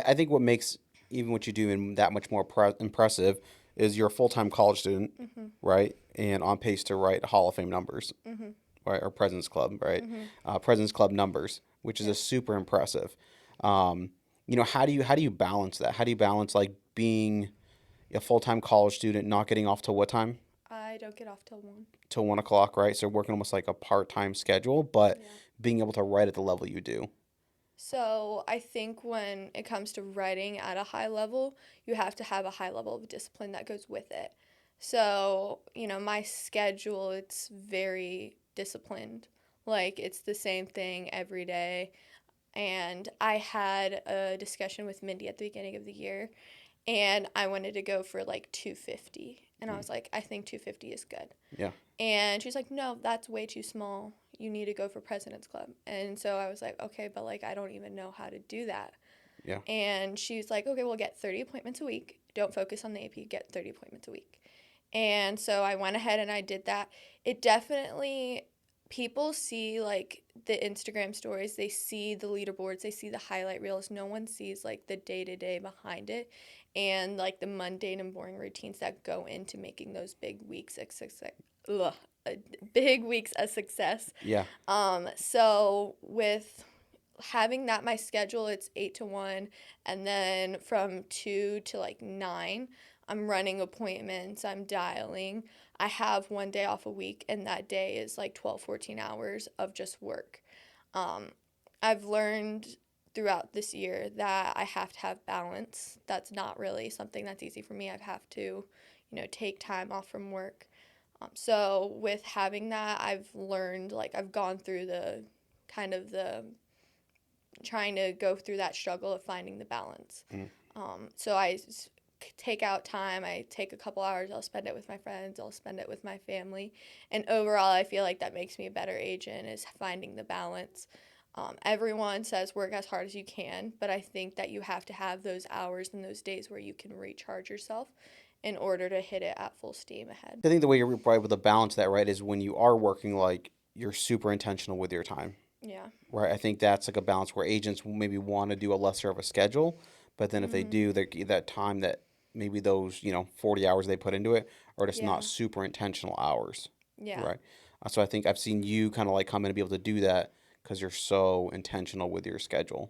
I think what makes even what you do in that much more impressive is you're a full time college student, Mhm. right? And on pace to write Hall of Fame numbers, Mhm. right? Or President's Club, right? Mhm. President's Club numbers, which is a Yeah. super impressive. Um, how do you balance that? How do you balance like being a full time college student, not getting off till what time? I don't get off till 1. Till 1 o'clock, right? So working almost like a part time schedule, but Yeah. being able to write at the level you do. So I think when it comes to writing at a high level, you have to have a high level of discipline that goes with it. So, my schedule, it's very disciplined. Like, it's the same thing every day. And I had a discussion with Mindy at the beginning of the year, and I wanted to go for like 250. And I Mm, was like, I think 250 is good. yeah, And she's like, no, that's way too small. You need to go for President's Club. And so I was like, okay, but like, I don't even know how to do that. yeah. And she's like, okay, we'll get 30 appointments a week. Don't focus on the AP, get 30 appointments a week. And so I went ahead and I did that. It definitely, people see like the Instagram stories, they see the leaderboards, they see the highlight reels. No one sees like the day to day behind it and like the mundane and boring routines that go into making those ugh, big weeks a success. Yeah. So with having that my schedule, it's 8 to 1, and then from 2 to like 9, I'm running appointments, I'm dialing. I have one day off a week, and that day is like 12, 14 hours of just work. um, I've learned throughout this year that I have to have balance. That's not really something that's easy for me. I have to, take time off from work. So with having that, I've learned, like, I've gone through the kind of the trying to go through that struggle of finding the balance. Mm. So I take out time. I take a couple hours. I'll spend it with my friends. I'll spend it with my family. And overall, I feel like that makes me a better agent is finding the balance. Everyone says work as hard as you can, but I think that you have to have those hours and those days where you can recharge yourself in order to hit it at full steam ahead. I think the way you're probably able to balance that, right, is when you are working, like you're super intentional with your time, Yeah. right? I think that's like a balance where agents will maybe want to do a lesser of a schedule, but then if they Mhm. do, that time that maybe those 40 hours they put into it are just not Yeah. super intentional hours, Yeah. right? So I think I've seen you kind of like come in and be able to do that because you're so intentional with your schedule.